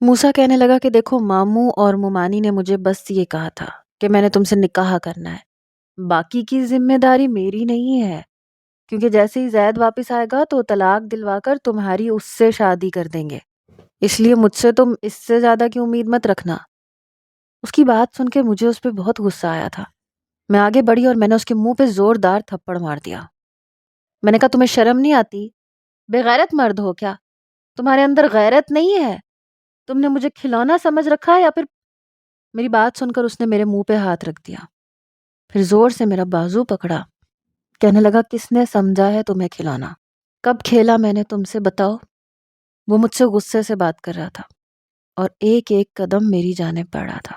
موسیٰ کہنے لگا کہ دیکھو ماموں اور ممانی نے مجھے بس یہ کہا تھا کہ میں نے تم سے نکاح کرنا ہے، باقی کی ذمہ داری میری نہیں ہے، کیونکہ جیسے ہی زید واپس آئے گا تو طلاق دلوا کر تمہاری اس سے شادی کر دیں گے، اس لیے مجھ سے تم اس سے زیادہ کی امید مت رکھنا۔ اس کی بات سن کے مجھے اس پہ بہت غصہ آیا تھا۔ میں آگے بڑھی اور میں نے اس کے منہ پہ زوردار تھپڑ مار دیا۔ میں نے کہا تمہیں شرم نہیں آتی؟ بے غیرت مرد ہو کیا؟ تمہارے اندر غیرت نہیں ہے؟ تم نے مجھے کھلونا سمجھ رکھا ہے یا پھر… میری بات سن کر اس نے میرے منہ پہ ہاتھ رکھ دیا، پھر زور سے میرا بازو پکڑا، کہنے لگا کس نے سمجھا ہے تمہیں کھلانا؟ کب کھیلا میں نے تم سے بتاؤ؟ وہ مجھ سے غصے سے بات کر رہا تھا اور ایک ایک قدم میری جانب بڑھ رہا تھا۔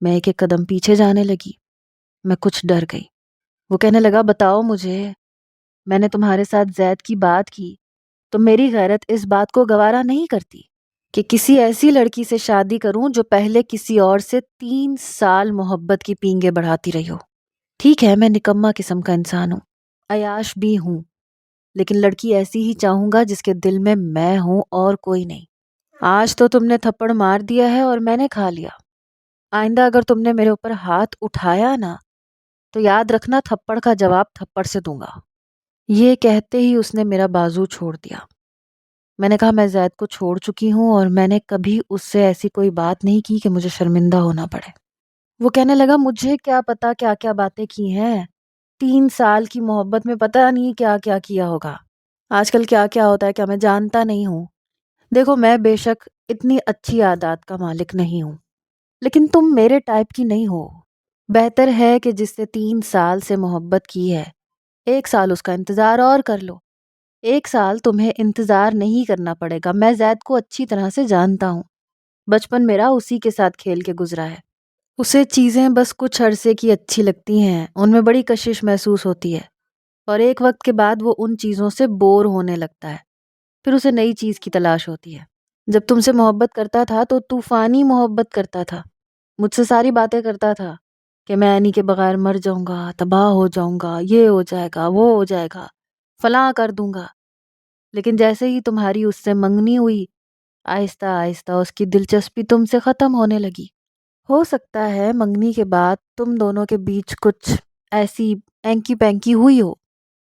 میں ایک ایک قدم پیچھے جانے لگی، میں کچھ ڈر گئی۔ وہ کہنے لگا بتاؤ مجھے، میں نے تمہارے ساتھ زید کی بات کی تو میری غیرت اس بات کو گوارا نہیں کرتی کہ کسی ایسی لڑکی سے شادی کروں جو پہلے کسی اور سے 3 سال محبت کی پینگیں بڑھاتی رہی ہو۔ ٹھیک ہے میں نکما قسم کا انسان ہوں، عیاش بھی ہوں، لیکن لڑکی ایسی ہی چاہوں گا جس کے دل میں ہوں اور کوئی نہیں۔ آج تو تم نے تھپڑ مار دیا ہے اور میں نے کھا لیا، آئندہ اگر تم نے میرے اوپر ہاتھ اٹھایا نا تو یاد رکھنا تھپڑ کا جواب تھپڑ سے دوں گا۔ یہ کہتے ہی اس نے میرا بازو چھوڑ دیا۔ میں نے کہا میں زید کو چھوڑ چکی ہوں اور میں نے کبھی اس سے ایسی کوئی بات نہیں کی کہ مجھے شرمندہ ہونا پڑے۔ وہ کہنے لگا مجھے کیا پتا کیا کیا باتیں کی ہیں، 3 سال کی محبت میں پتہ نہیں کیا کیا کیا ہوگا، آج کل کیا کیا ہوتا ہے کیا میں جانتا نہیں ہوں؟ دیکھو میں بے شک اتنی اچھی عادات کا مالک نہیں ہوں، لیکن تم میرے ٹائپ کی نہیں ہو۔ بہتر ہے کہ جس سے 3 سال سے محبت کی ہے 1 سال اس کا انتظار اور کر لو۔ 1 سال تمہیں انتظار نہیں کرنا پڑے گا، میں زید کو اچھی طرح سے جانتا ہوں، بچپن میرا اسی کے ساتھ کھیل کے گزرا ہے۔ اسے چیزیں بس کچھ عرصے کی اچھی لگتی ہیں، ان میں بڑی کشش محسوس ہوتی ہے اور ایک وقت کے بعد وہ ان چیزوں سے بور ہونے لگتا ہے، پھر اسے نئی چیز کی تلاش ہوتی ہے۔ جب تم سے محبت کرتا تھا تو طوفانی محبت کرتا تھا، مجھ سے ساری باتیں کرتا تھا کہ میں اینی کے بغیر مر جاؤں گا، تباہ ہو جاؤں گا، یہ ہو جائے گا، وہ ہو جائے گا، فلاں کر دوں گا۔ لیکن جیسے ہی تمہاری اس سے منگنی ہوئی، آہستہ آہستہ اس کی دلچسپی تم سے ختم ہونے لگی۔ ہو سکتا ہے منگنی کے بعد تم دونوں کے بیچ کچھ ایسی اینکی پینکی ہوئی ہو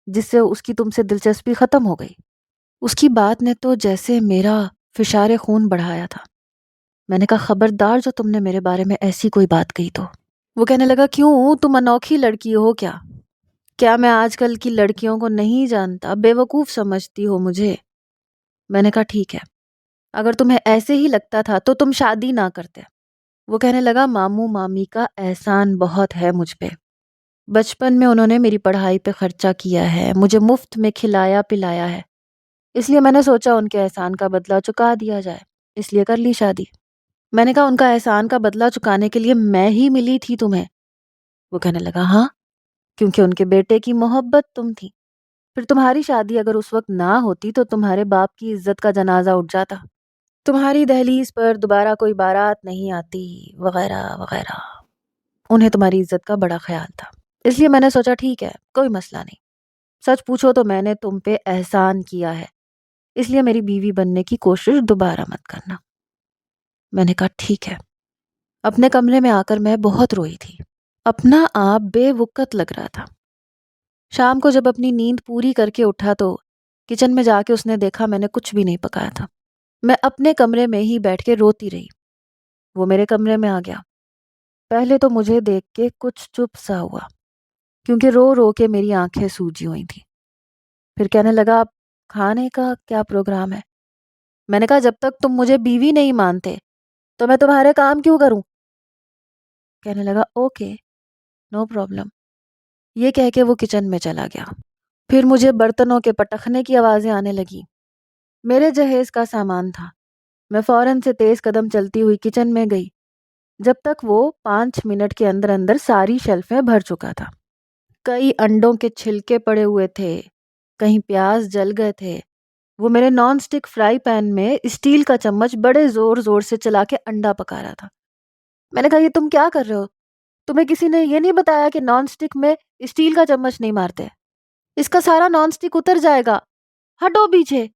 جس سے اس کی تم سے دلچسپی ختم ہو گئی۔ اس کی بات نے تو جیسے میرا فشار خون بڑھایا تھا۔ میں نے کہا خبردار جو تم نے میرے بارے میں ایسی کوئی بات کہی تو۔ وہ کہنے لگا کیوں، تم انوکھی لڑکی ہو کیا؟ کیا میں آج کل کی لڑکیوں کو نہیں جانتا، بے وقوف سمجھتی ہو مجھے؟ میں نے کہا ٹھیک ہے، اگر تمہیں ایسے ہی لگتا تھا تو تم شادی نہ کرتے۔ وہ کہنے لگا ماموں مامی کا احسان بہت ہے مجھ پہ، بچپن میں انہوں نے میری پڑھائی پہ خرچہ کیا ہے، مجھے مفت میں کھلایا پلایا ہے، اس لیے میں نے سوچا ان کے احسان کا بدلہ چکا دیا جائے، اس لیے کر لی شادی۔ میں نے کہا ان کا احسان کا بدلہ چکانے کے لیے میں ہی ملی تھی تمہیں؟ وہ کہنے لگا ہاں، کیونکہ ان کے بیٹے کی محبت تم تھی، پھر تمہاری شادی اگر اس وقت نہ ہوتی تو تمہارے باپ کی عزت کا جنازہ اٹھ جاتا، تمہاری دہلیز پر دوبارہ کوئی بارات نہیں آتی، وغیرہ وغیرہ۔ انہیں تمہاری عزت کا بڑا خیال تھا، اس لیے میں نے سوچا ٹھیک ہے کوئی مسئلہ نہیں، سچ پوچھو تو میں نے تم پہ احسان کیا ہے، اس لیے میری بیوی بننے کی کوشش دوبارہ مت کرنا۔ میں نے کہا ٹھیک ہے۔ اپنے کمرے میں آ کر میں بہت روئی تھی، اپنا آپ بے وقت لگ رہا تھا۔ شام کو جب اپنی نیند پوری کر کے اٹھا تو کچن میں جا کے اس نے دیکھا میں نے کچھ بھی نہیں پکایا تھا۔ میں اپنے کمرے میں ہی بیٹھ کے روتی رہی۔ وہ میرے کمرے میں آ گیا، پہلے تو مجھے دیکھ کے کچھ چپ سا ہوا کیونکہ رو رو کے میری آنکھیں سوجی ہوئی تھیں۔ پھر کہنے لگا اب کھانے کا کیا پروگرام ہے؟ میں نے کہا جب تک تم مجھے بیوی نہیں مانتے تو میں تمہارے کام کیوں کروں؟ کہنے لگا اوکے نو پرابلم۔ یہ کہہ کے وہ کچن میں چلا گیا۔ پھر مجھے برتنوں کے پٹخنے کی آوازیں آنے لگی، میرے جہیز کا سامان تھا۔ میں فوراً سے تیز قدم چلتی ہوئی کچن میں گئی، جب تک وہ 5 منٹ کے اندر اندر ساری شیلفیں بھر چکا تھا۔ کئی انڈوں کے چھلکے پڑے ہوئے تھے، کہیں پیاز جل گئے تھے۔ وہ میرے نان سٹک فرائی پین میں اسٹیل کا چمچ بڑے زور زور سے چلا کے انڈا پکا رہا تھا۔ میں نے کہا یہ تم کیا کر رہے ہو؟ تمہیں کسی نے یہ نہیں بتایا کہ نان سٹک میں اسٹیل کا چمچ نہیں مارتے؟ اس کا سارا نان سٹک اتر جائے گا، ہٹو پیچھے۔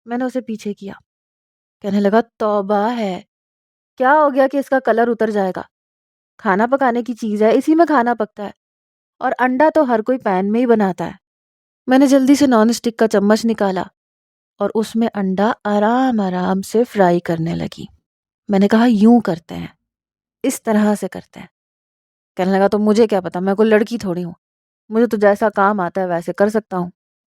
میں نے اسے پیچھے کیا۔ کہنے لگا توبہ ہے، کیا ہو گیا کہ اس کا کلر اتر جائے گا؟ کھانا پکانے کی چیز ہے، اسی میں کھانا پکتا ہے، اور انڈا تو ہر کوئی پین میں ہی بناتا ہے۔ میں نے جلدی سے نان اسٹک کا چمچ نکالا اور اس میں انڈا آرام آرام سے فرائی کرنے لگی۔ میں نے کہا یوں کرتے ہیں، اس طرح سے کرتے ہیں۔ کہنے لگا تو مجھے کیا پتا، میں کوئی لڑکی تھوڑی ہوں، مجھے تو جیسا کام آتا ہے ویسے کر سکتا ہوں۔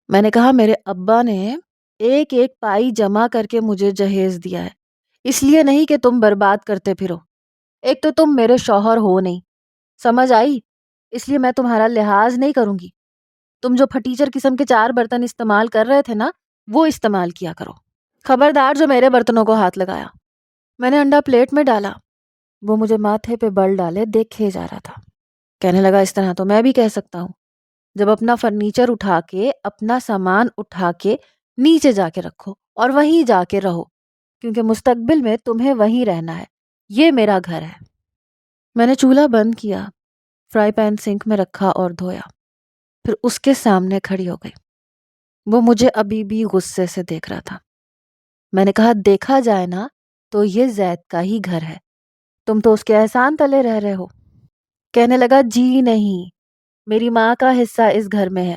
میں نے کہا میرے ابا نے ایک ایک پائی جمع کر کے مجھے جہیز دیا ہے، اس لیے نہیں کہ تم برباد کرتے پھرو۔ ایک تو تم میرے شوہر ہو نہیں، سمجھ آئی؟ اس لیے میں تمہارا لحاظ نہیں کروں گی۔ تم جو پھٹیچر قسم کے 4 برتن استعمال کر رہے تھے نا، وہ استعمال کیا کرو۔ خبردار جو میرے برتنوں کو ہاتھ لگایا۔ میں نے انڈا پلیٹ میں ڈالا، وہ مجھے ماتھے پہ بل ڈالے دیکھے جا رہا تھا۔ کہنے لگا اس طرح تو میں بھی کہہ سکتا ہوں، جب اپنا فرنیچر اٹھا کے، اپنا سامان اٹھا کے نیچے جا کے رکھو اور وہیں جا کے رہو، کیونکہ مستقبل میں تمہیں وہیں رہنا ہے، یہ میرا گھر ہے۔ میں نے چولہا بند کیا، فرائی پین سنک میں رکھا اور دھویا، پھر اس کے سامنے کھڑی ہو گئی۔ وہ مجھے ابھی بھی غصے سے دیکھ رہا تھا۔ میں نے کہا دیکھا جائے نا تو یہ زید کا ہی گھر ہے، تم تو اس کے احسان تلے رہ رہے ہو۔ کہنے لگا جی نہیں، میری ماں کا حصہ اس گھر میں ہے،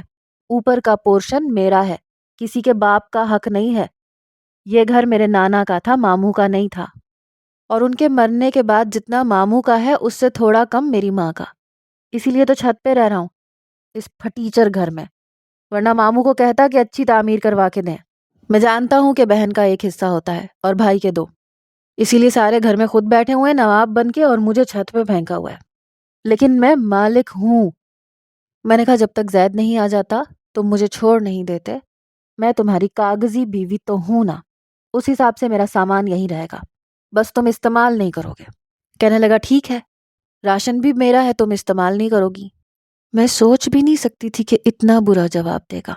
اوپر کا پورشن میرا ہے، کسی کے باپ کا حق نہیں ہے۔ یہ گھر میرے نانا کا تھا، ماموں کا نہیں تھا، اور ان کے مرنے کے بعد جتنا ماموں کا ہے اس سے تھوڑا کم میری ماں کا، اسی لیے تو چھت پہ رہ رہا ہوں اس پھٹیچر گھر میں، ورنہ ماموں کو کہتا کہ اچھی تعمیر کروا کے دیں۔ میں جانتا ہوں کہ بہن کا ایک حصہ ہوتا ہے اور بھائی کے 2، اسی لیے سارے گھر میں خود بیٹھے ہوئے نواب بن کے اور مجھے چھت پہ پھینکا ہوا ہے، لیکن میں مالک ہوں۔ میں نے کہا جب تک زید نہیں آ جاتا تم مجھے چھوڑ نہیں دیتے، میں تمہاری کاغذی بیوی تو ہوں نا، اس حساب سے میرا سامان یہیں رہے گا، بس تم استعمال نہیں کرو گے۔ کہنے لگا ٹھیک ہے، راشن بھی میرا ہے، تم استعمال نہیں کرو گی۔ میں سوچ بھی نہیں سکتی تھی کہ اتنا برا جواب دے گا۔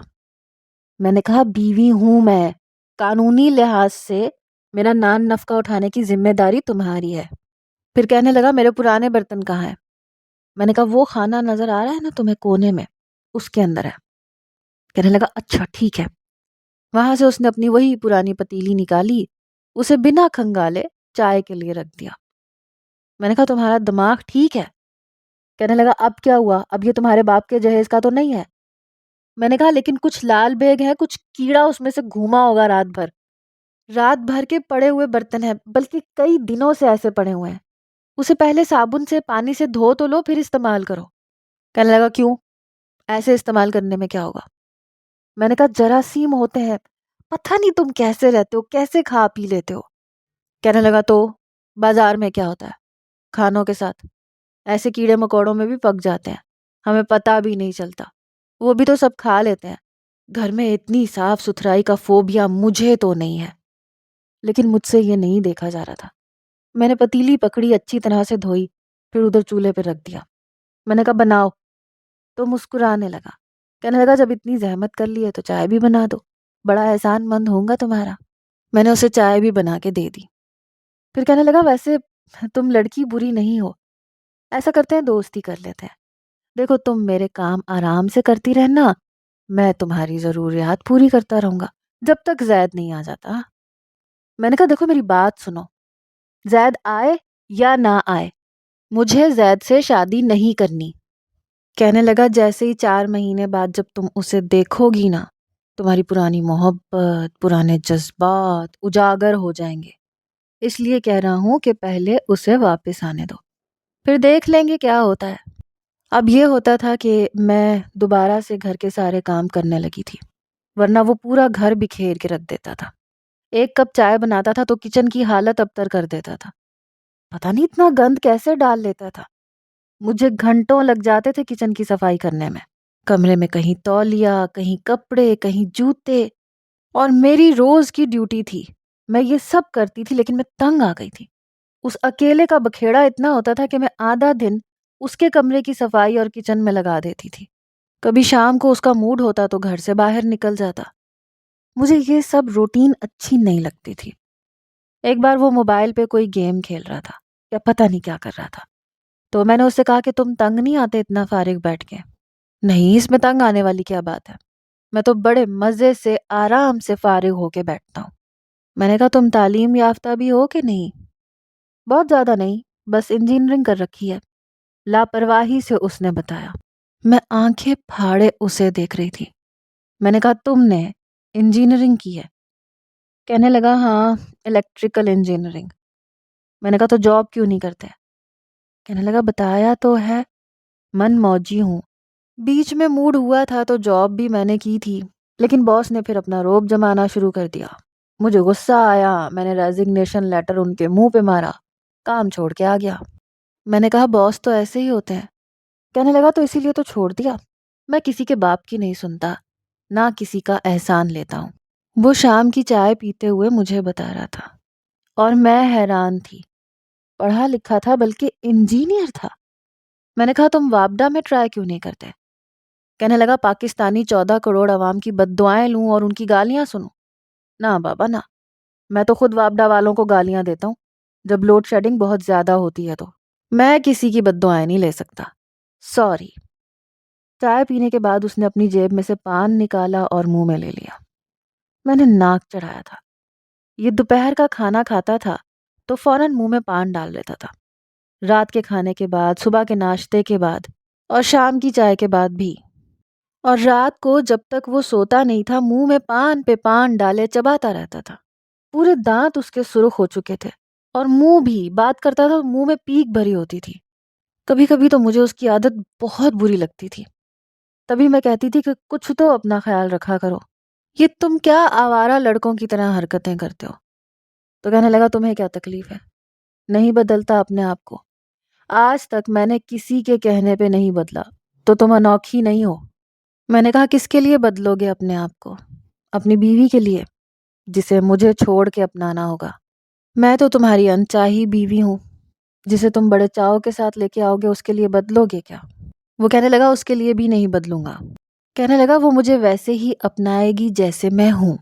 میں نے کہا بیوی ہوں میں، قانونی لحاظ سے میرا نان نفقہ اٹھانے کی ذمہ داری تمہاری ہے۔ پھر کہنے لگا میرے پرانے برتن کہاں ہیں؟ میں نے کہا وہ خانہ نظر آ رہا ہے نا تمہیں کونے میں، اس کے اندر ہے۔ کہنے لگا اچھا ٹھیک ہے۔ وہاں سے اس نے اپنی وہی پرانی پتیلی نکالی، اسے بنا کھنگالے چائے کے لیے رکھ دیا۔ میں نے کہا تمہارا دماغ ٹھیک ہے؟ کہنے لگا اب کیا ہوا، اب یہ تمہارے باپ کے جہیز کا تو نہیں ہے؟ میں نے کہا لیکن کچھ لال بیگ ہے، کچھ کیڑا اس میں سے گھوما ہوگا رات بھر کے پڑے ہوئے برتن ہیں، بلکہ کئی دنوں سے ایسے پڑے ہوئے ہیں، اسے پہلے صابن سے پانی سے دھو تو لو پھر استعمال کرو۔ کہنے لگا کیوں، ایسے استعمال کرنے میں کیا ہوگا؟ میں نے کہا جراثیم ہوتے ہیں، پتہ نہیں تم کیسے رہتے ہو، کیسے کھا پی لیتے ہو۔ کہنے لگا تو بازار میں کیا ہوتا ہے، کھانوں کے ساتھ ایسے کیڑے مکوڑوں میں بھی پک جاتے ہیں، ہمیں پتہ بھی نہیں چلتا، وہ بھی تو سب کھا لیتے ہیں۔ گھر میں اتنی صاف ستھرائی کا فوبیا مجھے تو نہیں ہے، لیکن مجھ سے یہ نہیں دیکھا جا رہا تھا۔ میں نے پتیلی پکڑی، اچھی طرح سے دھوئی، پھر ادھر چولہے پہ رکھ دیا۔ میں نے کہا بناؤ، تو مسکرانے لگا۔ کہنے لگا جب اتنی زحمت کر لی ہے تو چائے بھی بنا دو، بڑا احسان مند ہوں گا تمہارا۔ میں نے اسے چائے بھی بنا کے دے دی۔ پھر کہنے لگا ویسے تم لڑکی بری نہیں ہو، ایسا کرتے ہیں دوستی کر لیتے ہیں، دیکھو تم میرے کام آرام سے کرتی رہنا، میں تمہاری ضروریات پوری کرتا رہوں گا جب تک زید نہیں آ جاتا۔ میں نے کہا دیکھو میری بات سنو، زید آئے یا نہ آئے مجھے زید سے شادی نہیں کرنی۔ کہنے لگا جیسے ہی 4 مہینے بعد جب تم اسے دیکھو گی نا، تمہاری پرانی محبت، پرانے جذبات اجاگر ہو جائیں گے، اس لیے کہہ رہا ہوں کہ پہلے اسے واپس آنے دو، پھر دیکھ لیں گے کیا ہوتا ہے۔ اب یہ ہوتا تھا کہ میں دوبارہ سے گھر کے سارے کام کرنے لگی تھی، ورنہ وہ پورا گھر بکھیر کے رکھ دیتا تھا۔ 1 کپ چائے بناتا تھا تو کچن کی حالت ابتر کر دیتا تھا، پتہ نہیں اتنا گند کیسے ڈال لیتا تھا۔ مجھے گھنٹوں لگ جاتے تھے کچن کی صفائی کرنے میں، کمرے میں کہیں تولیہ، کہیں کپڑے، کہیں جوتے، اور میری روز کی ڈیوٹی تھی، میں یہ سب کرتی تھی لیکن میں تنگ آ گئی تھی۔ اس اکیلے کا بکھیڑا اتنا ہوتا تھا کہ میں آدھا دن اس کے کمرے کی صفائی اور کچن میں لگا دیتی تھی۔ کبھی شام کو اس کا موڈ ہوتا تو گھر سے باہر نکل جاتا۔ مجھے یہ سب روٹین اچھی نہیں لگتی تھی۔ ایک بار وہ موبائل پہ کوئی گیم کھیل رہا تھا یا پتہ نہیں کیا کر رہا تھا، تو میں نے اس سے کہا کہ تم تنگ نہیں آتے اتنا فارغ بیٹھ کے؟ نہیں، اس میں تنگ آنے والی کیا بات ہے، میں تو بڑے مزے سے آرام سے فارغ ہو کے بیٹھتا ہوں۔ میں نے کہا تم تعلیم یافتہ بھی ہو کہ نہیں؟ بہت زیادہ نہیں، بس انجینئرنگ کر رکھی ہے، لاپرواہی سے اس نے بتایا۔ میں آنکھیں پھاڑے اسے دیکھ رہی تھی۔ میں نے کہا تم نے انجینئرنگ کی ہے؟ کہنے لگا ہاں، الیکٹریکل انجینئرنگ۔ میں نے کہا تو جاب کیوں نہیں کرتے؟ کہنے لگا بتایا تو ہے، من موجی ہوں، بیچ میں موڈ ہوا تھا تو جاب بھی میں نے کی تھی، لیکن باس نے پھر اپنا روب جمانا شروع کر دیا۔ مجھے غصہ آیا، میں نے ریزگنیشن لیٹر ان کے منہ پہ مارا، کام چھوڑ کے آ گیا۔ میں نے کہا باس تو ایسے ہی ہوتے ہیں۔ کہنے لگا تو اسی لیے تو چھوڑ دیا۔ میں کسی کے باپ کی نہیں سنتا، نہ کسی کا احسان لیتا ہوں۔ وہ شام کی چائے پیتے ہوئے مجھے بتا رہا تھا اور میں حیران تھی۔ پڑھا لکھا تھا بلکہ انجینئر تھا۔ میں نے کہا تم وابڈا میں ٹرائی کیوں نہیں کرتے؟ کہنے لگا پاکستانی 14 کروڑ عوام کی بد دعائیں لوں اور ان کی گالیاں سنوں؟ نہ بابا نہ، میں تو خود وابڈا والوں کو گالیاں دیتا ہوں جب لوڈ شیڈنگ بہت زیادہ ہوتی ہے تو۔ میں کسی کی بد دعائیں نہیں لے سکتا، سوری۔ چائے پینے کے بعد اس نے اپنی جیب میں سے پان نکالا اور منہ میں لے لیا۔ میں نے ناک چڑھایا تھا۔ یہ دوپہر کا کھانا کھاتا تھا تو فوراً منہ میں پان ڈال لیتا تھا، رات کے کھانے کے بعد، صبح کے ناشتے کے بعد اور شام کی چائے کے بعد بھی۔ اور رات کو جب تک وہ سوتا نہیں تھا منہ میں پان پہ پان ڈالے چباتا رہتا تھا۔ پورے دانت اس کے سرخ ہو چکے تھے اور منہ بھی، بات کرتا تھا منہ میں پیک بھری ہوتی تھی۔ کبھی کبھی تو مجھے اس کی عادت بہت بری لگتی تھی۔ تبھی میں کہتی تھی کہ کچھ تو اپنا خیال رکھا کرو، یہ تم کیا آوارہ لڑکوں کی طرح حرکتیں کرتے ہو؟ تو کہنے لگا تمہیں کیا تکلیف ہے؟ نہیں بدلتا اپنے آپ کو، آج تک میں نے کسی کے کہنے پہ نہیں بدلا، تو تم انوکھی نہیں ہو۔ میں نے کہا کس کے لیے بدلو گے اپنے آپ کو؟ اپنی بیوی کے لیے جسے مجھے چھوڑ کے اپنانا ہوگا۔ میں تو تمہاری انچاہی بیوی ہوں، جسے تم بڑے چاؤ کے ساتھ لے کے آؤ گے، اس کے لیے بدلو گے کیا؟ وہ کہنے لگا اس کے لیے بھی نہیں بدلوں گا۔ کہنے لگا وہ مجھے ویسے ہی اپنائے گی جیسے میں ہوں،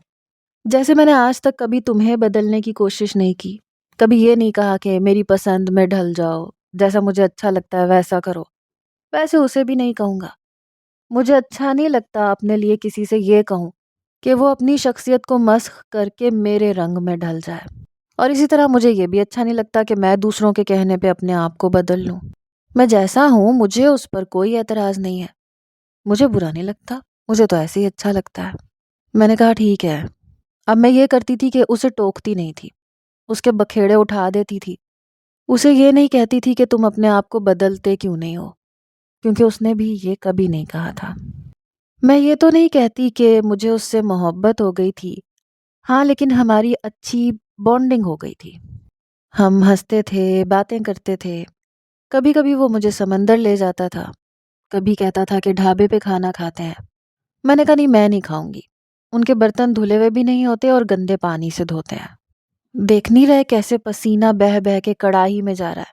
جیسے میں نے آج تک کبھی تمہیں بدلنے کی کوشش نہیں کی، کبھی یہ نہیں کہا کہ میری پسند میں ڈھل جاؤ، جیسا مجھے اچھا لگتا ہے ویسا کرو، ویسے اسے بھی نہیں کہوں گا۔ مجھے اچھا نہیں لگتا اپنے لیے کسی سے یہ کہوں کہ وہ اپنی شخصیت کو مسخ کر کے میرے رنگ میں ڈھل جائے، اور اسی طرح مجھے یہ بھی اچھا نہیں لگتا کہ میں دوسروں کے کہنے پہ اپنے آپ کو بدل لوں۔ میں جیسا ہوں مجھے اس پر کوئی اعتراض نہیں ہے، مجھے برا نہیں لگتا، مجھے تو ایسے ہی اچھا لگتا ہے۔ میں نے کہا ٹھیک ہے۔ اب میں یہ کرتی تھی کہ اسے ٹوکتی نہیں تھی، اس کے بکھیڑے اٹھا دیتی تھی، اسے یہ نہیں کہتی تھی کہ تم اپنے آپ کو بدلتے کیوں نہیں ہو، کیونکہ اس نے بھی یہ کبھی نہیں کہا تھا۔ میں یہ تو نہیں کہتی کہ مجھے اس سے محبت ہو گئی تھی، ہاں لیکن ہماری اچھی بانڈنگ ہو گئی تھی، ہم ہنستے تھے، باتیں کرتے تھے، کبھی کبھی وہ مجھے سمندر لے جاتا تھا، کبھی کہتا تھا کہ ڈھابے پہ کھانا کھاتے ہیں۔ میں نے کہا نہیں، میں نہیں کھاؤں گی، ان کے برتن دھلے ہوئے بھی نہیں ہوتے اور گندے پانی سے دھوتے ہیں، دیکھ نہیں رہے کیسے پسینہ بہہ بہہ کے کڑاہی میں جا رہا ہے،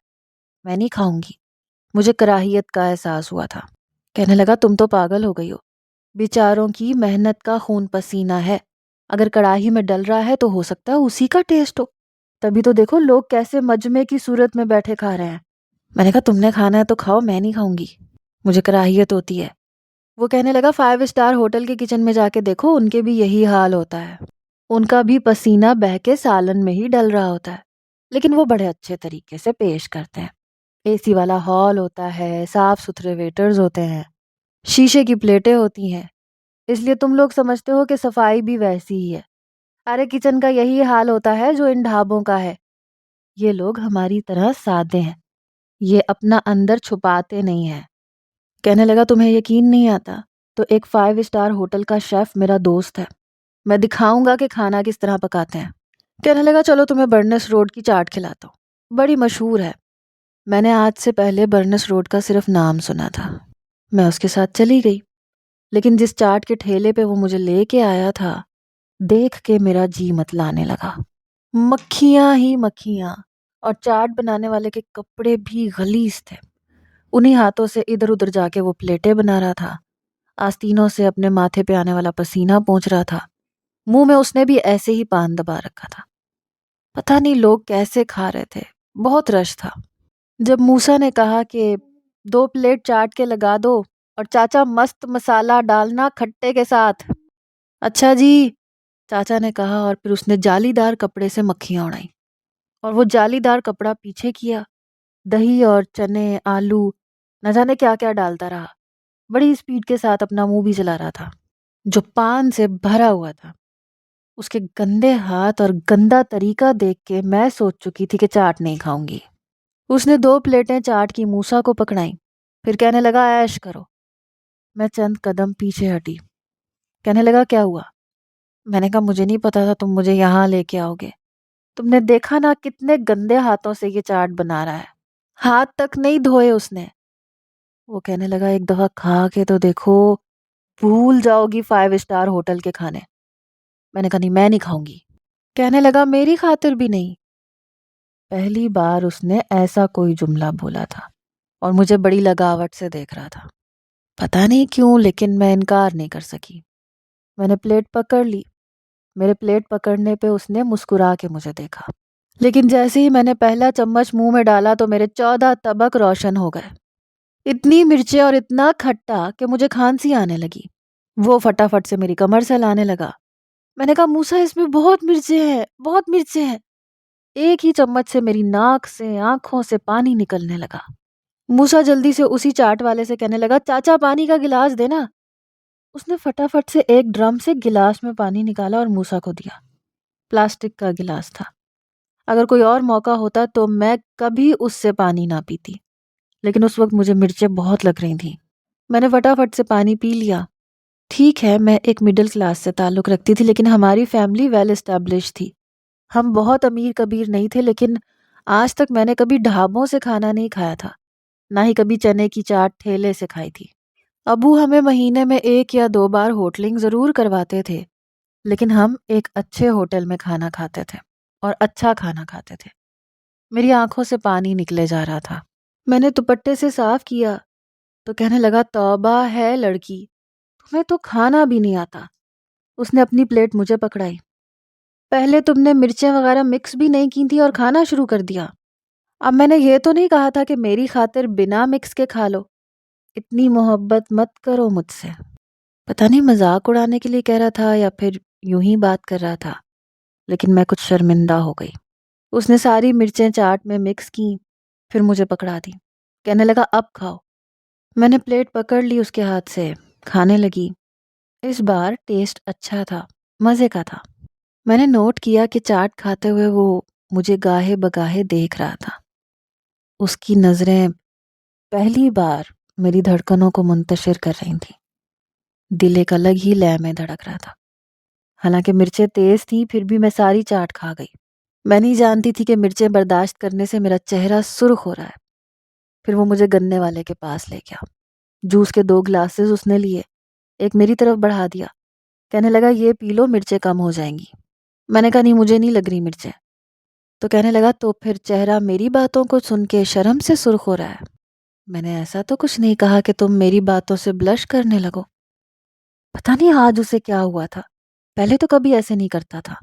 میں نہیں کھاؤں گی۔ مجھے کراہیت کا احساس ہوا تھا۔ کہنے لگا تم تو پاگل ہو گئی ہو، بیچاروں کی محنت کا خون پسینہ ہے، اگر کڑاہی میں ڈل رہا ہے تو ہو سکتا ہے اسی کا ٹیسٹ ہو، تبھی تو دیکھو لوگ کیسے مجمع کی صورت میں بیٹھے کھا رہے ہیں۔ میں نے کہا تم نے کھانا ہے تو کھاؤ، میں نہیں کھاؤں گی، مجھے کراہیت ہوتی ہے۔ وہ کہنے لگا 5 اسٹار ہوٹل کے کچن میں جا کے دیکھو، ان کے بھی یہی حال ہوتا ہے، ان کا بھی پسینہ بہہ کے سالن میں ہی ڈل رہا ہوتا ہے، لیکن وہ بڑے اچھے طریقے سے پیش کرتے ہیں، اے سی والا ہال ہوتا ہے، صاف ستھرے ویٹرز ہوتے ہیں، شیشے کی پلیٹیں ہوتی ہیں، اس لیے تم لوگ سمجھتے ہو کہ صفائی بھی ویسی ہی ہے۔ ارے کچن کا یہی حال ہوتا ہے جو ان ڈھابوں کا ہے۔ یہ لوگ ہماری طرح سادے ہیں، یہ اپنا اندر چھپاتے نہیں ہیں۔ کہنے لگا تمہیں یقین نہیں آتا تو ایک 5 اسٹار ہوٹل کا شیف میرا دوست ہے، میں دکھاؤں گا کہ کھانا کس طرح پکاتے ہیں۔ کہنے لگا چلو تمہیں برنس روڈ کی چاٹ کھلاتا ہوں، بڑی مشہور ہے۔ میں نے آج سے پہلے برنس روڈ کا صرف نام سنا تھا۔ میں اس کے ساتھ چلی گئی، لیکن جس چاٹ کے ٹھیلے پہ وہ مجھے لے کے آیا تھا، دیکھ کے میرا جی مت لانے لگا، مکھیاں ہی مکھیاں، اور چاٹ بنانے والے کے کپڑے بھی غلیظ تھے، انہی ہاتھوں سے ادھر ادھر جا کے وہ پلیٹیں بنا رہا تھا، آستینوں سے اپنے ماتھے پہ آنے والا پسینہ پونچھ رہا تھا، منہ میں اس نے بھی ایسے ہی پان دبا رکھا تھا۔ پتہ نہیں لوگ کیسے کھا رہے تھے، بہت رش تھا۔ جب موسیٰ نے کہا کہ 2 پلیٹ چاٹ کے لگا دو اور چاچا مست مسالہ ڈالنا کھٹے کے ساتھ، اچھا جی چاچا نے کہا، اور پھر اس نے جالی دار کپڑے سے مکھیاں اڑائیں اور وہ جالی دار کپڑا پیچھے کیا، دہی اور چنے، آلو، نہ جانے کیا کیا ڈالتا رہا، بڑی اسپیڈ کے ساتھ اپنا منہ بھی چلا رہا تھا جو پان سے بھرا ہوا تھا۔ اس کے گندے ہاتھ اور گندا طریقہ دیکھ کے میں سوچ چکی تھی کہ چاٹ نہیں کھاؤں گی۔ اس نے 2 پلیٹیں چاٹ کی موسیٰ کو پکڑائیں، پھر کہنے لگا عیش کرو۔ میں چند قدم پیچھے ہٹی۔ کہنے لگا کیا ہوا؟ میں نے کہا مجھے نہیں پتا تھا تم مجھے یہاں لے کے آؤ گے، تم نے دیکھا نا کتنے گندے ہاتھوں سے یہ چاٹ بنا رہا ہے، ہاتھ تک نہیں دھوئے اس نے۔ وہ کہنے لگا ایک دفعہ کھا کے تو دیکھو، بھول جاؤ گی 5 اسٹار ہوٹل کے کھانے۔ میں نے کہا نہیں، میں نہیں کھاؤں گی۔ کہنے لگا میری خاطر بھی نہیں۔ پہلی بار اس نے ایسا کوئی جملہ بولا تھا اور مجھے بڑی لگاوٹ سے دیکھ رہا تھا۔ پتہ نہیں کیوں لیکن میں انکار نہیں کر سکی۔ میں نے پلیٹ پکڑ لی۔ میرے پلیٹ پکڑنے پہ اس نے مسکرا کے مجھے دیکھا، لیکن جیسے ہی میں نے پہلا چمچ منہ میں ڈالا تو میرے 14 طبق روشن ہو گئے۔ اتنی مرچیں اور اتنا کھٹا کہ مجھے کھانسی آنے لگی۔ وہ فٹافٹ سے میری کمر سے لانے لگا۔ میں نے کہا موسیٰ اس میں بہت مرچیں ہیں، بہت مرچیں ہیں۔ ایک ہی چمچ سے میری ناک سے، آنکھوں سے پانی نکلنے لگا۔ موسیٰ جلدی سے اسی چاٹ والے سے کہنے لگا چاچا پانی کا گلاس دینا۔ اس نے فٹافٹ سے ایک ڈرم سے گلاس میں پانی نکالا اور موسیٰ کو دیا۔ پلاسٹک کا گلاس تھا۔ اگر کوئی اور موقع ہوتا تو میں کبھی اس سے پانی نہ پیتی، لیکن اس وقت مجھے مرچیں بہت لگ رہی تھیں۔ میں نے فٹافٹ سے پانی پی لیا۔ ٹھیک ہے میں ایک مڈل کلاس سے تعلق رکھتی تھی، لیکن ہماری فیملی ویل اسٹیبلش تھی۔ ہم بہت امیر کبیر نہیں تھے، لیکن آج تک میں نے کبھی ڈھابوں سے کھانا نہیں کھایا تھا، نہ ہی کبھی چنے کی چاٹ ٹھیلے سے کھائی تھی۔ ابو ہمیں مہینے میں 1 یا 2 بار ہوٹلنگ ضرور کرواتے تھے، لیکن ہم ایک اچھے ہوٹل میں کھانا کھاتے تھے اور اچھا کھانا کھاتے تھے۔ میری آنکھوں سے پانی نکلے جا رہا تھا۔ میں نے دوپٹے سے صاف کیا تو کہنے لگا توبہ ہے لڑکی، تمہیں تو کھانا بھی نہیں آتا۔ اس نے اپنی پلیٹ مجھے پکڑائی۔ پہلے تم نے مرچیں وغیرہ مکس بھی نہیں کی تھی اور کھانا شروع کر دیا۔ اب میں نے یہ تو نہیں کہا تھا کہ میری خاطر بنا مکس کے کھا لو۔ اتنی محبت مت کرو مجھ سے۔ پتہ نہیں مذاق اڑانے کے لیے کہہ رہا تھا یا پھر یوں ہی بات کر رہا تھا، لیکن میں کچھ شرمندہ ہو گئی۔ اس نے ساری مرچیں چاٹ میں مکس کی، پھر مجھے پکڑا دی۔ کہنے لگا اب کھاؤ۔ میں نے پلیٹ پکڑ لی اس کے ہاتھ سے، کھانے لگی۔ اس بار ٹیسٹ اچھا تھا، مزے کا تھا۔ میں نے نوٹ کیا کہ چاٹ کھاتے ہوئے وہ مجھے گاہے بگاہے دیکھ رہا تھا۔ اس کی نظریں پہلی بار میری دھڑکنوں کو منتشر کر رہی تھیں۔ دل ایک الگ ہی لے میں دھڑک رہا تھا۔ حالانکہ مرچیں تیز تھیں پھر بھی میں ساری چاٹ کھا گئی۔ میں نہیں جانتی تھی کہ مرچیں برداشت کرنے سے میرا چہرہ سرخ ہو رہا ہے۔ پھر وہ مجھے گنے والے کے پاس لے گیا۔ جوس کے 2 گلاسز اس نے لیے، ایک میری طرف بڑھا دیا۔ کہنے لگا یہ پی لو، مرچیں کم ہو جائیں گی۔ میں نے کہا نہیں مجھے نہیں لگ رہی مرچیں۔ تو کہنے لگا تو پھر چہرہ میری باتوں کو سن کے شرم سے سرخ ہو رہا ہے۔ میں نے ایسا تو کچھ نہیں کہا کہ تم میری باتوں سے بلش کرنے لگو۔ پتہ نہیں آج اسے کیا ہوا تھا، پہلے تو کبھی ایسے نہیں کرتا تھا۔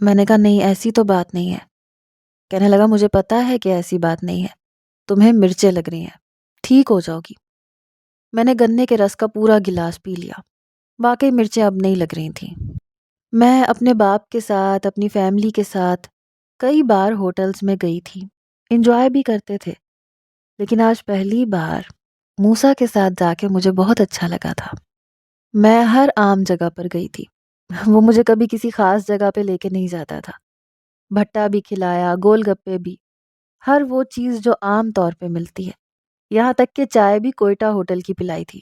میں نے کہا نہیں ایسی تو بات نہیں ہے۔ کہنے لگا مجھے پتا ہے کہ ایسی بات نہیں ہے، تمہیں مرچیں لگ رہی ہیں، ٹھیک ہو جاؤ گی۔ میں نے گنے کے رس کا پورا گلاس پی لیا۔ واقعی مرچیں اب نہیں لگ رہی تھیں۔ میں اپنے باپ کے ساتھ، اپنی فیملی کے ساتھ کئی بار ہوٹلز میں گئی تھی، انجوائے بھی کرتے تھے، لیکن آج پہلی بار موسیٰ کے ساتھ جا کے مجھے بہت اچھا لگا تھا۔ میں ہر عام جگہ پر گئی تھی، وہ مجھے کبھی کسی خاص جگہ پہ لے کے نہیں جاتا تھا۔ بھٹا بھی کھلایا، گول گپے بھی، ہر وہ چیز جو عام طور پہ ملتی ہے، یہاں تک کہ چائے بھی کوئٹہ ہوٹل کی پلائی تھی۔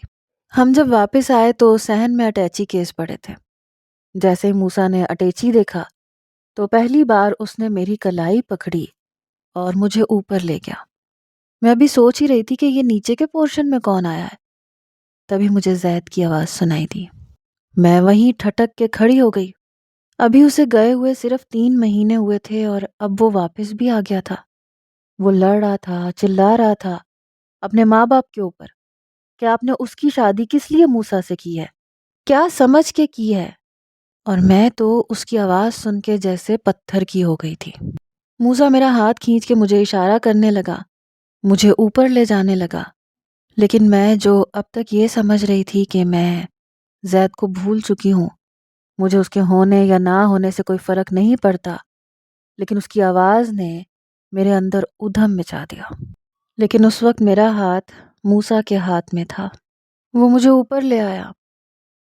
ہم جب واپس آئے تو صحن میں اٹیچی کیس پڑے تھے۔ جیسے ہی موسیٰ نے اٹیچی دیکھا تو پہلی بار اس نے میری کلائی پکڑی اور مجھے اوپر لے گیا۔ میں ابھی سوچ ہی رہی تھی کہ یہ نیچے کے پورشن میں کون آیا ہے، تبھی مجھے زید کی آواز سنائی دی۔ میں وہیں ٹھٹک کے کھڑی ہو گئی۔ ابھی اسے گئے ہوئے صرف 3 مہینے ہوئے تھے اور اب وہ واپس بھی آ گیا تھا۔ وہ لڑ رہا تھا، چلا رہا تھا اپنے ماں باپ کے اوپر کہ آپ نے اس کی شادی کس لیے موسیٰ سے کی ہے، کیا سمجھ کے کی ہے، اور میں تو اس کی آواز سن کے جیسے پتھر کی ہو گئی تھی۔ موسیٰ میرا ہاتھ کھینچ کے مجھے اشارہ کرنے لگا، مجھے اوپر لے جانے لگا، لیکن میں جو اب تک یہ سمجھ رہی تھی کہ میں زید کو بھول چکی ہوں، مجھے اس کے ہونے یا نہ ہونے سے کوئی فرق نہیں پڑتا، لیکن اس کی آواز نے میرے اندر ادھم مچا دیا۔ لیکن اس وقت میرا ہاتھ موسیٰ کے ہاتھ میں تھا۔ وہ مجھے اوپر لے آیا۔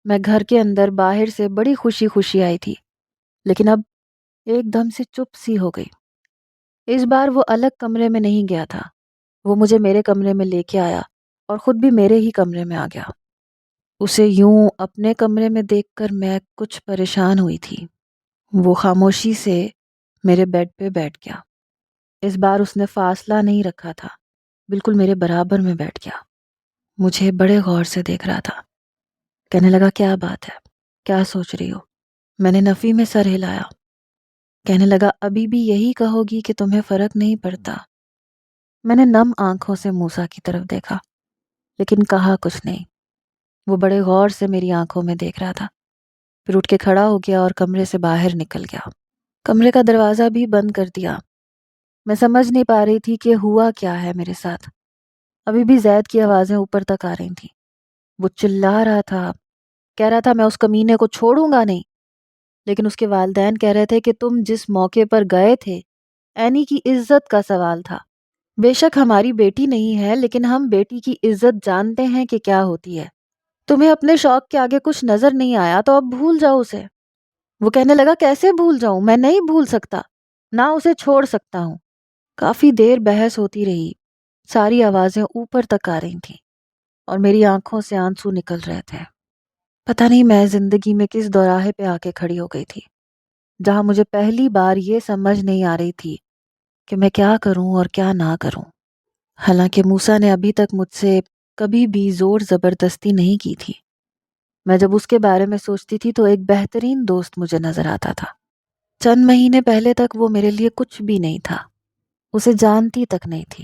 میں گھر کے اندر باہر سے بڑی خوشی خوشی آئی تھی، لیکن اب ایک دم سے چپ سی ہو گئی۔ اس بار وہ الگ کمرے میں نہیں گیا تھا، وہ مجھے میرے کمرے میں لے کے آیا اور خود بھی میرے ہی کمرے میں آ گیا۔ اسے یوں اپنے کمرے میں دیکھ کر میں کچھ پریشان ہوئی تھی۔ وہ خاموشی سے میرے بیڈ پہ بیٹھ گیا۔ اس بار اس نے فاصلہ نہیں رکھا تھا، بالکل میرے برابر میں بیٹھ گیا۔ مجھے بڑے غور سے دیکھ رہا تھا۔ کہنے لگا، کیا بات ہے، کیا سوچ رہی ہو؟ میں نے نفی میں سر ہلایا۔ کہنے لگا، ابھی بھی یہی کہو گی کہ تمہیں فرق نہیں پڑتا؟ میں نے نم آنکھوں سے موسیٰ کی طرف دیکھا، لیکن کہا کچھ نہیں۔ وہ بڑے غور سے میری آنکھوں میں دیکھ رہا تھا، پھر اٹھ کے کھڑا ہو گیا اور کمرے سے باہر نکل گیا۔ کمرے کا دروازہ بھی بند کر دیا۔ میں سمجھ نہیں پا رہی تھی کہ ہوا کیا ہے میرے ساتھ۔ ابھی بھی زید کی آوازیں اوپر تک آ رہی تھیں۔ وہ چلا رہا تھا، کہہ رہا تھا میں اس کمینے کو چھوڑوں گا نہیں، لیکن اس کے والدین کہہ رہے تھے کہ تم جس موقع پر گئے تھے اینی کی عزت کا سوال تھا۔ بے شک ہماری بیٹی نہیں ہے، لیکن ہم بیٹی کی عزت جانتے ہیں کہ کیا ہوتی ہے۔ تمہیں اپنے شوق کے آگے کچھ نظر نہیں آیا تو اب بھول جاؤ اسے۔ وہ کہنے لگا، کیسے بھول جاؤں؟ میں نہیں بھول سکتا، نہ اسے چھوڑ سکتا ہوں۔ کافی دیر بحث ہوتی رہی، ساری آوازیں اوپر تک آ رہی تھیں اور میری آنکھوں سے آنسو نکل رہے تھے۔ پتہ نہیں میں زندگی میں کس دوراہے پہ آ کے کھڑی ہو گئی تھی، جہاں مجھے پہلی بار یہ سمجھ نہیں آ رہی تھی کہ میں کیا کروں اور کیا نہ کروں۔ حالانکہ موسیٰ نے ابھی تک مجھ سے کبھی بھی زور زبردستی نہیں کی تھی۔ میں جب اس کے بارے میں سوچتی تھی تو ایک بہترین دوست مجھے نظر آتا تھا۔ چند مہینے پہلے تک وہ میرے لیے کچھ بھی نہیں تھا، اسے جانتی تک نہیں تھی،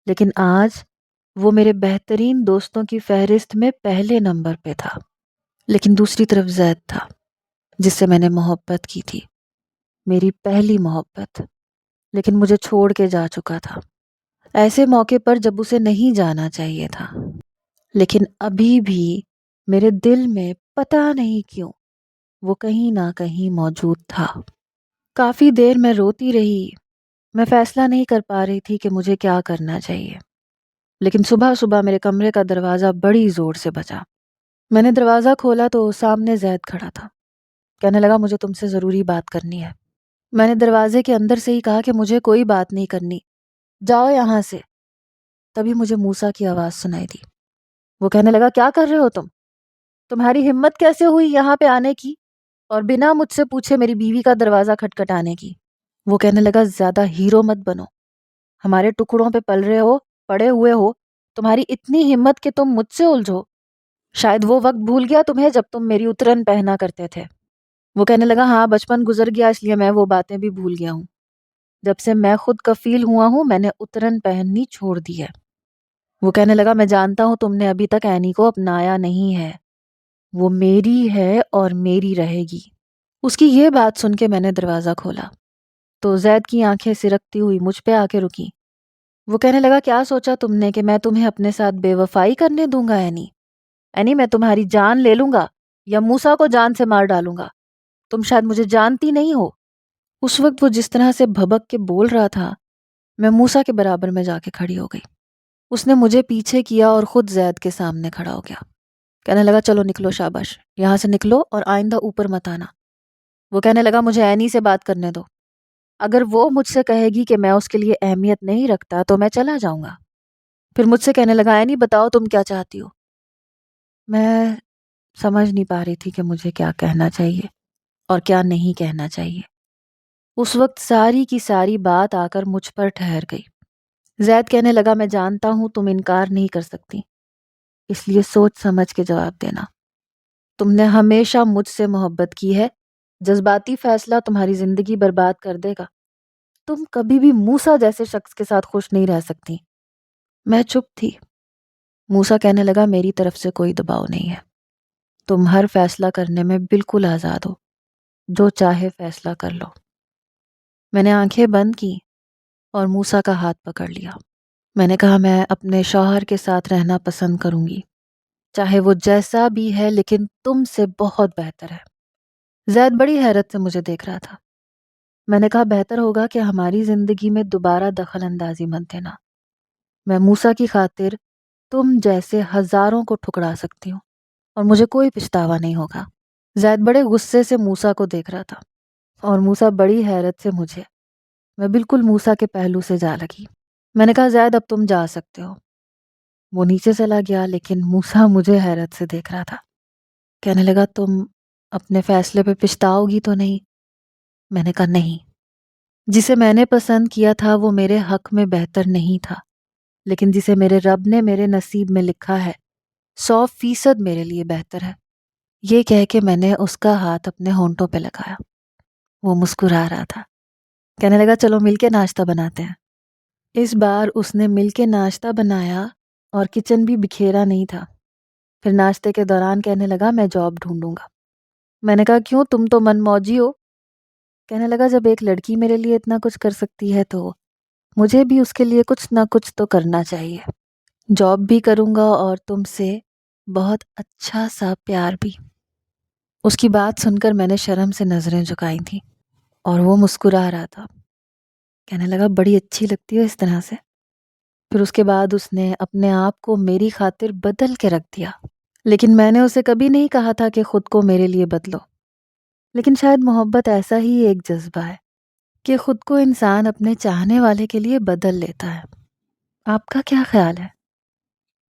لیکن آج وہ میرے بہترین دوستوں کی فہرست میں پہلے نمبر پہ تھا۔ لیکن دوسری طرف زید تھا، جس سے میں نے محبت کی تھی، میری پہلی محبت، لیکن مجھے چھوڑ کے جا چکا تھا، ایسے موقع پر جب اسے نہیں جانا چاہیے تھا۔ لیکن ابھی بھی میرے دل میں پتہ نہیں کیوں وہ کہیں نہ کہیں موجود تھا۔ کافی دیر میں روتی رہی، میں فیصلہ نہیں کر پا رہی تھی کہ مجھے کیا کرنا چاہیے۔ لیکن صبح صبح میرے کمرے کا دروازہ بڑی زور سے بجا۔ میں نے دروازہ کھولا تو سامنے زید کھڑا تھا۔ کہنے لگا، مجھے تم سے ضروری بات کرنی ہے۔ میں نے دروازے کے اندر سے ہی کہا کہ مجھے کوئی بات نہیں کرنی، جاؤ یہاں سے۔ تبھی مجھے موسیٰ کی آواز سنائی دی۔ وہ کہنے لگا، کیا کر رہے ہو تم؟ تمہاری ہمت کیسے ہوئی یہاں پہ آنے کی اور بنا مجھ سے پوچھے میری بیوی کا دروازہ کھٹکھٹانے کی؟ وہ کہنے لگا، زیادہ ہیرو مت بنو، ہمارے ٹکڑوں پہ پل رہے ہو، پڑے ہوئے ہو، تمہاری اتنی ہمت کہ تم مجھ سے الجھو۔ شاید وہ وقت بھول گیا تمہیں جب تم میری اترن پہنا کرتے تھے۔ وہ کہنے لگا، ہاں بچپن گزر گیا، اس لیے میں وہ باتیں بھی بھول گیا ہوں۔ جب سے میں خود کفیل ہوا ہوں میں نے اترن پہننی چھوڑ دی ہے۔ وہ کہنے لگا، میں جانتا ہوں تم نے ابھی تک اینی کو اپنایا نہیں ہے، وہ میری ہے اور میری رہے گی۔ اس کی یہ بات سن کے میں نے دروازہ کھولا تو زید کی آنکھیں سرکتی ہوئی مجھ پہ آ کے رکی۔ وہ کہنے لگا، کیا سوچا تم نے کہ میں تمہیں اپنے ساتھ بے وفائی کرنے دوں گا؟ اینی میں تمہاری جان لے لوں گا یا موسیٰ کو جان سے مار ڈالوں گا، تم شاید مجھے جانتی نہیں ہو۔ اس وقت وہ جس طرح سے بھبک کے بول رہا تھا، میں موسیٰ کے برابر میں جا کے کھڑی ہو گئی۔ اس نے مجھے پیچھے کیا اور خود زید کے سامنے کھڑا ہو گیا۔ کہنے لگا، چلو نکلو، شاباش، یہاں سے نکلو اور آئندہ اوپر مت آنا۔ وہ کہنے لگا، مجھے اینی سے بات کرنے دو، اگر وہ مجھ سے کہے گی کہ میں اس کے لیے اہمیت نہیں رکھتا تو میں چلا جاؤں گا۔ پھر مجھ سے کہنے لگا، اینی بتاؤ تم کیا چاہتی ہو؟ میں سمجھ نہیں پا رہی تھی کہ مجھے کیا کہنا چاہیے اور کیا نہیں کہنا چاہیے۔ اس وقت ساری کی ساری بات آ کر مجھ پر ٹھہر گئی۔ زید کہنے لگا، میں جانتا ہوں تم انکار نہیں کر سکتی، اس لیے سوچ سمجھ کے جواب دینا۔ تم نے ہمیشہ مجھ سے محبت کی ہے، جذباتی فیصلہ تمہاری زندگی برباد کر دے گا۔ تم کبھی بھی موسیٰ جیسے شخص کے ساتھ خوش نہیں رہ سکتی۔ میں چپ تھی۔ موسیٰ کہنے لگا، میری طرف سے کوئی دباؤ نہیں ہے، تم ہر فیصلہ کرنے میں بالکل آزاد ہو، جو چاہے فیصلہ کر لو۔ میں نے آنکھیں بند کی اور موسیٰ کا ہاتھ پکڑ لیا۔ میں نے کہا، میں اپنے شوہر کے ساتھ رہنا پسند کروں گی، چاہے وہ جیسا بھی ہے، لیکن تم سے بہت بہتر ہے۔ زید بڑی حیرت سے مجھے دیکھ رہا تھا۔ میں نے کہا بہتر ہوگا کہ ہماری زندگی میں دوبارہ دخل اندازی مت دینا۔ میں موسیٰ کی خاطر تم جیسے ہزاروں کو ٹھکرا سکتی ہوں اور مجھے کوئی پچھتاوا نہیں ہوگا۔ زید بڑے غصے سے موسیٰ کو دیکھ رہا تھا اور موسیٰ بڑی حیرت سے مجھے۔ میں بالکل موسیٰ کے پہلو سے جا لگی۔ میں نے کہا زید اب تم جا سکتے ہو۔ وہ نیچے چلا گیا لیکن موسیٰ مجھے حیرت سے دیکھ رہا تھا۔ کہنے لگا تم اپنے فیصلے پہ پچھتاؤ گی تو نہیں؟ میں نے کہا نہیں، جسے میں نے پسند کیا تھا وہ میرے حق میں بہتر نہیں تھا، لیکن جسے میرے رب نے میرے نصیب میں لکھا ہے 100% میرے لیے بہتر ہے۔ یہ کہہ کے میں نے اس کا ہاتھ اپنے ہونٹوں پہ لگایا۔ وہ مسکرا رہا تھا، کہنے لگا چلو مل کے ناشتہ بناتے ہیں۔ اس بار اس نے مل کے ناشتہ بنایا اور کچن بھی بکھیرا نہیں تھا۔ پھر ناشتے کے دوران کہنے لگا میں جاب ڈھونڈوں گا۔ میں نے کہا کیوں، تم تو من موجی ہو۔ کہنے لگا جب ایک لڑکی میرے لیے اتنا کچھ کر سکتی ہے تو مجھے بھی اس کے لیے کچھ نہ کچھ تو کرنا چاہیے۔ جاب بھی کروں گا اور تم سے بہت اچھا سا پیار بھی۔ اس کی بات سن کر میں نے شرم سے نظریں جھکائی تھیں اور وہ مسکرا رہا تھا۔ کہنے لگا بڑی اچھی لگتی ہو اس طرح سے۔ پھر اس کے بعد اس نے اپنے آپ کو میری خاطر بدل کے رکھ دیا، لیکن میں نے اسے کبھی نہیں کہا تھا کہ خود کو میرے لیے بدلو۔ لیکن شاید محبت ایسا ہی ایک جذبہ ہے کہ خود کو انسان اپنے چاہنے والے کے لیے بدل لیتا ہے۔ آپ کا کیا خیال ہے؟